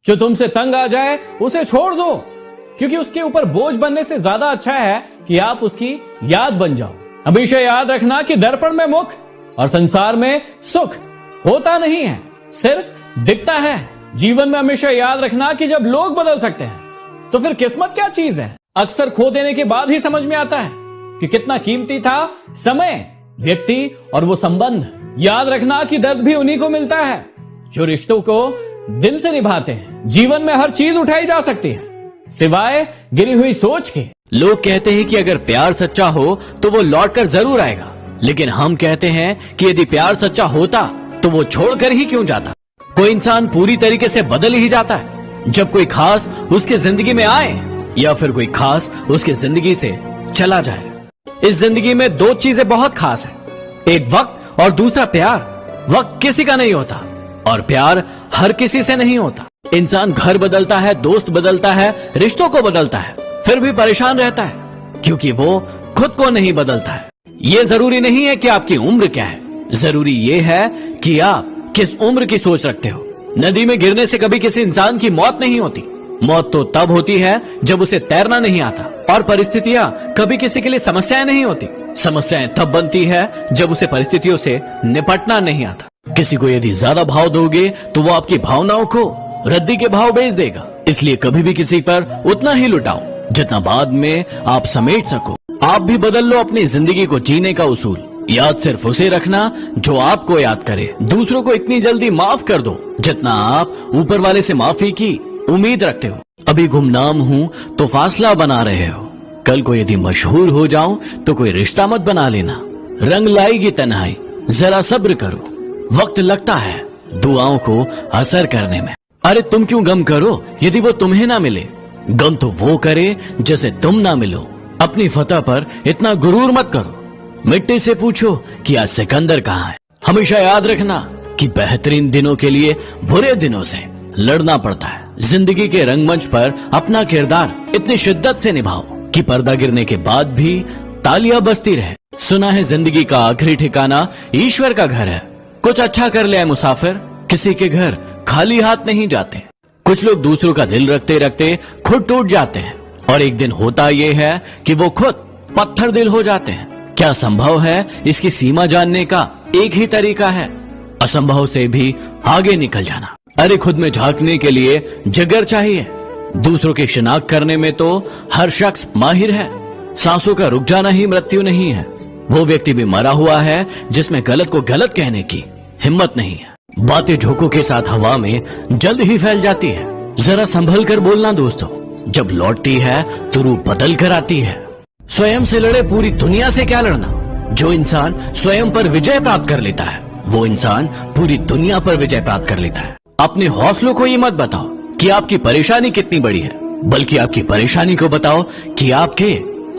जो तुमसे तंग आ जाए उसे छोड़ दो, क्योंकि उसके ऊपर बोझ बनने से ज्यादा अच्छा है कि आप उसकी याद बन जाओ। हमेशा याद रखना कि दर्पण में मुख और संसार में सुख होता नहीं है, सिर्फ दिखता है। जीवन में हमेशा याद रखना कि जब लोग बदल सकते हैं तो फिर किस्मत क्या चीज है। अक्सर खो देने के बाद ही समझ में आता है कि कितना कीमती था समय, व्यक्ति और वो संबंध। याद रखना कि दर्द भी उन्हीं को मिलता है जो रिश्तों को दिल से निभाते हैं। जीवन में हर चीज उठाई जा सकती है सिवाय गिरी हुई सोच के। लोग कहते हैं कि अगर प्यार सच्चा हो तो वो लौट कर जरूर आएगा, लेकिन हम कहते हैं कि यदि प्यार सच्चा होता तो वो छोड़कर ही क्यों जाता। कोई इंसान पूरी तरीके से बदल ही जाता है जब कोई खास उसके जिंदगी में आए या फिर कोई खास उसके जिंदगी से चला जाए। इस जिंदगी में दो चीजें बहुत खास है, एक वक्त और दूसरा प्यार। वक्त किसी का नहीं होता और प्यार हर किसी से नहीं होता। इंसान घर बदलता है, दोस्त बदलता है, रिश्तों को बदलता है, फिर भी परेशान रहता है क्योंकि वो खुद को नहीं बदलता है। ये जरूरी नहीं है कि आपकी उम्र क्या है, जरूरी ये है कि आप किस उम्र की सोच रखते हो। नदी में गिरने से कभी किसी इंसान की मौत नहीं होती। मौत तो तब होती है जब उसे तैरना नहीं आता। और परिस्थितियां कभी किसी के लिए समस्याएं नहीं होती। समस्याएं तब बनती है जब उसे परिस्थितियों से निपटना नहीं आता। किसी को यदि ज्यादा भाव दोगे तो वो आपकी भावनाओं को रद्दी के भाव बेच देगा। इसलिए कभी भी किसी पर उतना ही लुटाओ जितना बाद में आप समेट सको। आप भी बदल लो अपनी जिंदगी को जीने का उसूल। याद सिर्फ उसे रखना जो आपको याद करे। दूसरों को इतनी जल्दी माफ कर दो जितना आप ऊपर वाले से माफी की उम्मीद रखते हो। अभी गुमनाम हूँ तो फासला बना रहे हो, कल को यदि मशहूर हो जाऊं तो कोई रिश्ता मत बना लेना। रंग लाएगी तन्हाई, जरा सब्र करो, वक्त लगता है दुआओं को असर करने में। अरे तुम क्यों गम करो यदि वो तुम्हें ना मिले, गम तो वो करे जैसे तुम ना मिलो। अपनी फतह पर इतना गुरूर मत करो। मिट्टी से पूछो कि आज सिकंदर कहाँ है। हमेशा याद रखना कि बेहतरीन दिनों के लिए बुरे दिनों से लड़ना पड़ता है। जिंदगी के रंगमंच पर अपना किरदार इतनी शिद्दत से निभाओ कि पर्दा गिरने के बाद भी तालियां बजती रहे। सुना है जिंदगी का आखिरी ठिकाना ईश्वर का घर है। कुछ अच्छा कर ले मुसाफिर, किसी के घर खाली हाथ नहीं जाते। कुछ लोग दूसरों का दिल रखते रखते खुद टूट जाते हैं और एक दिन होता ये है कि वो खुद पत्थर दिल हो जाते हैं। क्या संभव है इसकी सीमा जानने का एक ही तरीका है, असंभव से भी आगे निकल जाना। अरे खुद में झांकने के लिए जिगर चाहिए। दूसरों की शिनाख्त करने में तो हर शख्स माहिर है। सांसों का रुक जाना ही मृत्यु नहीं है। वो व्यक्ति भी मरा हुआ है जिसमें गलत को गलत कहने की हिम्मत नहीं है। बातें झोंकों के साथ हवा में जल्द ही फैल जाती है। जरा संभल कर बोलना दोस्तों, जब लौटती है तो रूप बदल कर आती है। स्वयं से लड़े पूरी दुनिया से क्या लड़ना। जो इंसान स्वयं पर विजय प्राप्त कर लेता है वो इंसान पूरी दुनिया पर विजय प्राप्त कर लेता है। अपने हौसलों को ये मत बताओ कि आपकी परेशानी कितनी बड़ी है, बल्कि आपकी परेशानी को बताओ कि आपके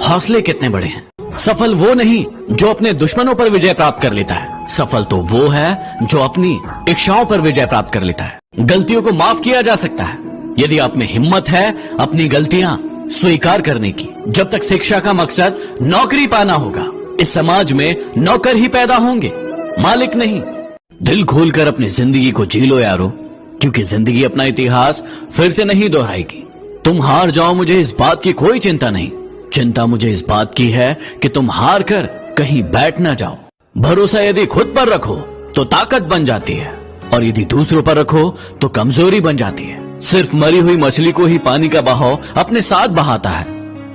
हौसले कितने बड़े हैं। सफल वो नहीं जो अपने दुश्मनों पर विजय प्राप्त कर लेता है, सफल तो वो है जो अपनी इच्छाओं पर विजय प्राप्त कर लेता है। गलतियों को माफ किया जा सकता है यदि आप में हिम्मत है अपनी गलतियां स्वीकार करने की। जब तक शिक्षा का मकसद नौकरी पाना होगा, इस समाज में नौकर ही पैदा होंगे, मालिक नहीं। दिल खोलकर अपनी जिंदगी को जी लो यारो, क्योंकि जिंदगी अपना इतिहास फिर से नहीं दोहराएगी। तुम हार जाओ मुझे इस बात की कोई चिंता नहीं, चिंता मुझे इस बात की है कि तुम हार कर कहीं बैठ ना जाओ। भरोसा यदि खुद पर रखो तो ताकत बन जाती है और यदि दूसरों पर रखो तो कमजोरी बन जाती है। सिर्फ मरी हुई मछली को ही पानी का बहाव अपने साथ बहाता है,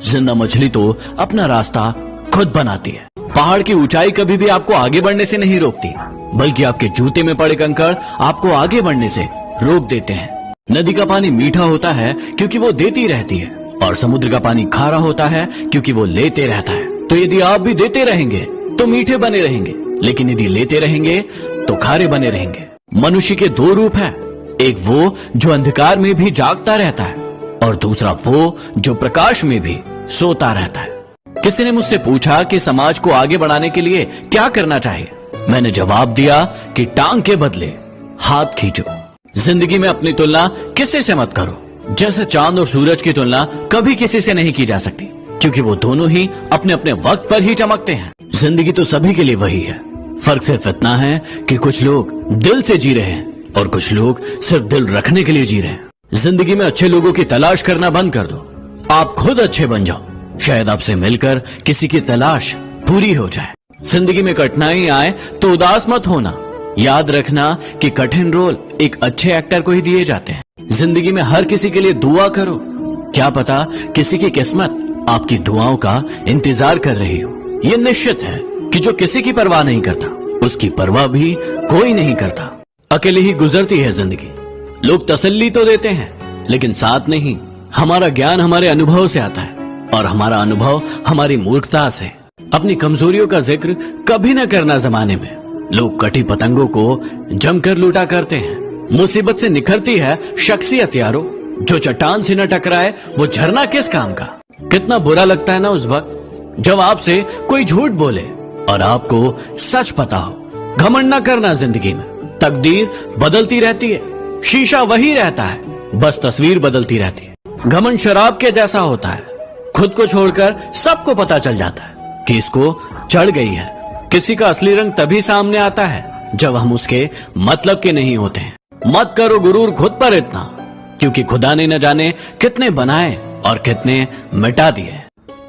जिंदा मछली तो अपना रास्ता खुद बनाती है। पहाड़ की ऊंचाई कभी भी आपको आगे बढ़ने से नहीं रोकती, बल्कि आपके जूते में पड़े कंकड़ आपको आगे बढ़ने से रोक देते हैं। नदी का पानी मीठा होता है क्योंकि वो देती रहती है और समुद्र का पानी खारा होता है क्योंकि वो लेते रहता है। तो यदि आप भी देते रहेंगे तो मीठे बने रहेंगे, लेकिन यदि लेते रहेंगे तो खारे बने रहेंगे। मनुष्य के दो रूप हैं, एक वो जो अंधकार में भी जागता रहता है और दूसरा वो जो प्रकाश में भी सोता रहता है। किसी ने मुझसे पूछा कि समाज को आगे बढ़ाने के लिए क्या करना चाहिए। मैंने जवाब दिया कि टांग के बदले हाथ खींचो। जिंदगी में अपनी तुलना किसी से मत करो। जैसे चांद और सूरज की तुलना कभी किसी से नहीं की जा सकती, क्योंकि वो दोनों ही अपने अपने वक्त पर ही चमकते हैं। जिंदगी तो सभी के लिए वही है, फर्क सिर्फ इतना है कि कुछ लोग दिल से जी रहे हैं और कुछ लोग सिर्फ दिल रखने के लिए जी रहे हैं। जिंदगी में अच्छे लोगों की तलाश करना बंद कर दो, आप खुद अच्छे बन जाओ। शायद आपसे मिलकर किसी की तलाश पूरी हो जाए। जिंदगी में कठिनाई आए तो उदास मत होना, याद रखना कि कठिन रोल एक अच्छे एक्टर को ही दिए जाते हैं। जिंदगी में हर किसी के लिए दुआ करो, क्या पता किसी की किस्मत आपकी दुआओं का इंतजार कर रही हो। ये निश्चित है कि जो किसी की परवाह नहीं करता उसकी परवाह भी कोई नहीं करता। अकेले ही गुजरती है जिंदगी। लोग तसल्ली तो देते हैं लेकिन साथ नहीं। हमारा ज्ञान हमारे अनुभव से आता है और हमारा अनुभव हमारी मूर्खता से। अपनी कमजोरियों का जिक्र कभी न करना। जमाने में लोग कटी पतंगों को जमकर लूटा करते हैं। मुसीबत से निखरती है शख्सियत यारो, जो चट्टान से न टकराए वो झरना किस काम का। कितना बुरा लगता है ना उस वक्त जब आपसे कोई झूठ बोले और आपको सच पता हो। घमंड न करना जिंदगी में, तकदीर बदलती रहती है, शीशा वही रहता है, बस तस्वीर बदलती रहती है। घमंड शराब के जैसा होता है, खुद को छोड़कर सबको पता चल जाता है कि इसको चढ़ गई है। किसी का असली रंग तभी सामने आता है जब हम उसके मतलब के नहीं होते हैं। मत करो गुरूर खुद पर इतना, क्योंकि खुदा ने न जाने कितने बनाए और कितने मिटा दिए।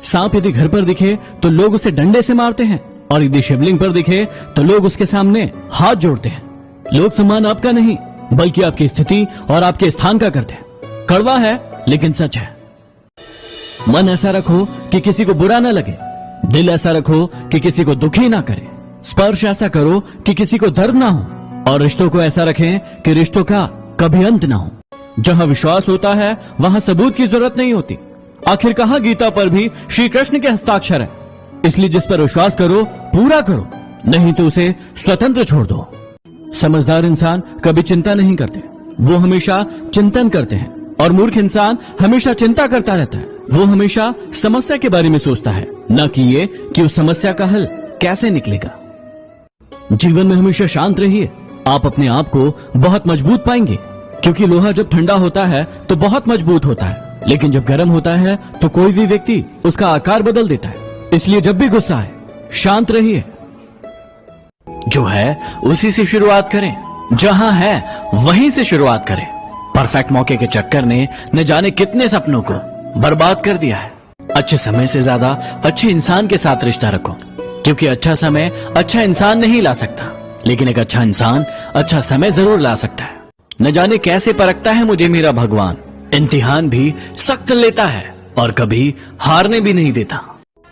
सांप यदि घर पर दिखे तो लोग उसे डंडे से मारते हैं, और यदि शिवलिंग पर दिखे तो लोग उसके सामने हाथ जोड़ते हैं। लोग सम्मान आपका नहीं बल्कि आपकी स्थिति और आपके स्थान का करते हैं। कड़वा है लेकिन सच है। मन ऐसा रखो कि किसी को बुरा ना लगे, दिल ऐसा रखो कि किसी को दुखी ना करे, स्पर्श ऐसा करो कि किसी को दर्द ना हो, और रिश्तों को ऐसा रखें कि रिश्तों का कभी अंत ना हो। जहां विश्वास होता है वहां सबूत की जरूरत नहीं होती। आखिर कहां गीता पर भी श्री कृष्ण के हस्ताक्षर है। इसलिए जिस पर विश्वास करो पूरा करो, नहीं तो उसे स्वतंत्र छोड़ दो। समझदार इंसान कभी चिंता नहीं करते, वो हमेशा चिंतन करते हैं। और मूर्ख इंसान हमेशा चिंता करता रहता है, वो हमेशा समस्या के बारे में सोचता है, न कि ये कि उस समस्या का हल कैसे निकलेगा। जीवन में हमेशा शांत रहिए, आप अपने आप को बहुत मजबूत पाएंगे। क्योंकि लोहा जब ठंडा होता है तो बहुत मजबूत होता है, लेकिन जब गर्म होता है तो कोई भी व्यक्ति उसका आकार बदल देता है। इसलिए जब भी गुस्सा आए शांत रहिए, जो है उसी से शुरुआत करें, जहां है वहीं से शुरुआत करें। परफेक्ट मौके के चक्कर ने न जाने कितने सपनों को बर्बाद कर दिया है। अच्छे समय से ज्यादा अच्छे इंसान के साथ रिश्ता रखो, क्योंकि अच्छा समय अच्छा इंसान नहीं ला सकता, लेकिन एक अच्छा इंसान अच्छा समय जरूर ला सकता है। न जाने कैसे परखता है मुझे मेरा भगवान, इम्तिहान भी सख्त लेता है और कभी हारने भी नहीं देता।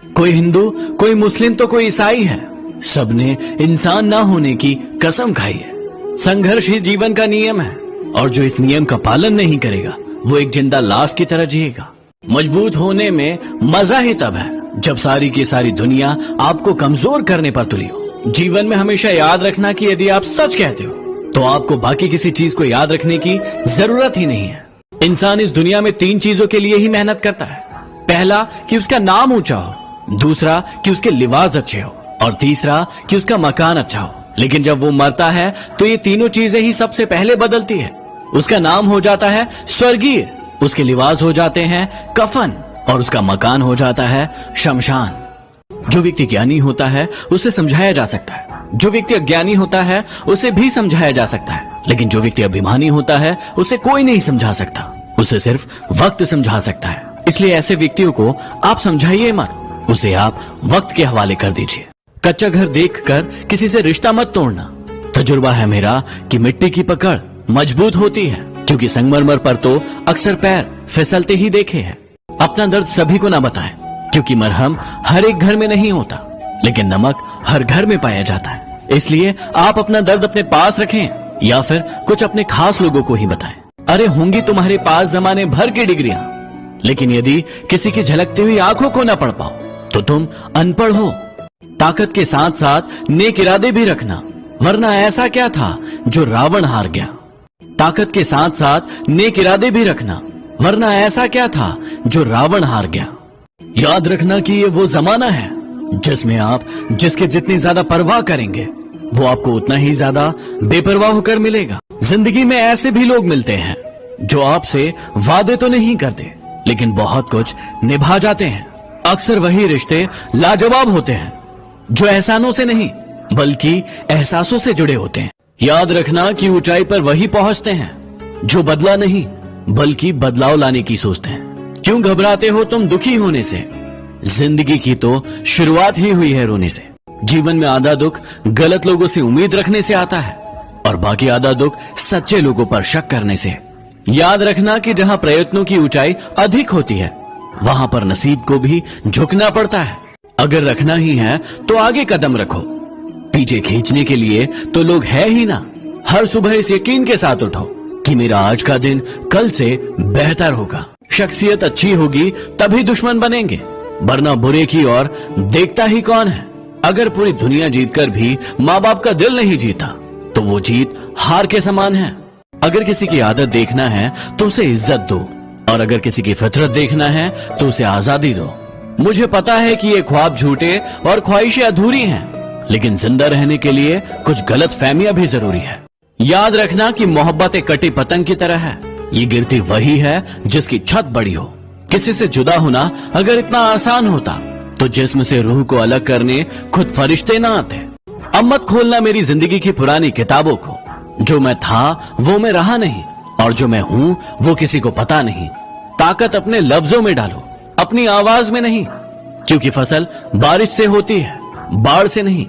कोई हिंदू, कोई मुस्लिम तो कोई ईसाई है, सबने इंसान ना होने की कसम खाई है। संघर्ष ही जीवन का नियम है, और जो इस नियम का पालन नहीं करेगा वो एक जिंदा लाश की तरह जिएगा। मजबूत होने में मजा ही तब है जब सारी की सारी दुनिया आपको कमजोर करने पर तुली हो। जीवन में हमेशा याद रखना कि यदि आप सच कहते हो तो आपको बाकी किसी चीज को याद रखने की जरूरत ही नहीं है। इंसान इस दुनिया में 3 चीजों के लिए ही मेहनत करता है। पहला कि उसका नाम ऊंचा हो, दूसरा कि उसके लिबास अच्छे हो, और तीसरा कि उसका मकान अच्छा हो। लेकिन जब वो मरता है तो ये तीनों चीजें ही सबसे पहले बदलती है। उसका नाम हो जाता है स्वर्गीय, उसके लिबास हो जाते हैं कफन, और उसका मकान हो जाता है शमशान। जो व्यक्ति ज्ञानी होता है उसे समझाया जा सकता है, जो व्यक्ति अज्ञानी होता है उसे भी समझाया जा सकता है, लेकिन जो व्यक्ति अभिमानी होता है उसे कोई नहीं समझा सकता, उसे सिर्फ वक्त समझा सकता है। इसलिए ऐसे व्यक्तियों को आप समझाइए मत, उसे आप वक्त के हवाले कर दीजिए। कच्चा घर देखकर किसी से रिश्ता मत तोड़ना। तजुर्बा है मेरा कि मिट्टी की पकड़ मजबूत होती है, क्योंकि संगमरमर पर तो अक्सर पैर फिसलते ही देखे हैं। अपना दर्द सभी को ना बताएं, क्योंकि मरहम हर एक घर में नहीं होता, लेकिन नमक हर घर में पाया जाता है। इसलिए आप अपना दर्द अपने पास रखें, या फिर कुछ अपने खास लोगों को ही बताएं। अरे होंगी तुम्हारे पास जमाने भर की डिग्रियां, लेकिन यदि किसी की झलकती हुई आंखों को ना पढ़ पाओ तो तुम अनपढ़ हो। ताकत के साथ साथ नेक इरादे भी रखना, वरना ऐसा क्या था जो रावण हार गया। ताकत के साथ साथ नेक इरादे भी रखना, वरना ऐसा क्या था जो रावण हार गया। याद रखना कि ये वो जमाना है जिसमें आप जिसके जितनी ज्यादा परवाह करेंगे वो आपको उतना ही ज्यादा बेपरवाह होकर मिलेगा। जिंदगी में ऐसे भी लोग मिलते हैं जो आपसे वादे तो नहीं करते, लेकिन बहुत कुछ निभा जाते हैं। अक्सर वही रिश्ते लाजवाब होते हैं जो एहसानों से नहीं बल्कि एहसासों से जुड़े होते हैं। याद रखना कि ऊंचाई पर वही पहुंचते हैं जो बदला नहीं बल्कि बदलाव लाने की सोचते हैं। क्यों घबराते हो तुम दुखी होने से? जिंदगी की तो शुरुआत ही हुई है रोने से। जीवन में आधा दुख गलत लोगों से उम्मीद रखने से आता है और बाकी आधा दुख सच्चे लोगों पर शक करने से। याद रखना कि जहां प्रयत्नों की ऊंचाई अधिक होती है वहां पर नसीब को भी झुकना पड़ता है। अगर रखना ही है तो आगे कदम रखो, पीछे खींचने के लिए तो लोग है ही ना। हर सुबह इस यकीन के साथ उठो कि मेरा आज का दिन कल से बेहतर होगा। शख्सियत अच्छी होगी तभी दुश्मन बनेंगे, वरना बुरे की ओर देखता ही कौन है। अगर पूरी दुनिया जीतकर भी माँ बाप का दिल नहीं जीता तो वो जीत हार के समान है। अगर किसी की आदत देखना है तो उसे इज्जत दो, और अगर किसी की फितरत देखना है तो उसे आजादी दो। मुझे पता है कि ये ख्वाब झूठे और ख्वाहिशें अधूरी हैं, लेकिन जिंदा रहने के लिए कुछ गलत फहमियां भी जरूरी है। याद रखना कि मोहब्बत एक कटी पतंग की तरह है, ये गिरती वही है जिसकी छत बड़ी हो। किसी से जुदा होना अगर इतना आसान होता तो जिस्म से रूह को अलग करने खुद फरिश्ते ना आते। अब मत खोलना मेरी जिंदगी की पुरानी किताबों को। जो मैं था वो मैं रहा नहीं, और जो मैं हूं वो किसी को पता नहीं। ताकत अपने लफ्जों में डालो, अपनी आवाज में नहीं, क्योंकि फसल बारिश से होती है, बाढ़ से नहीं।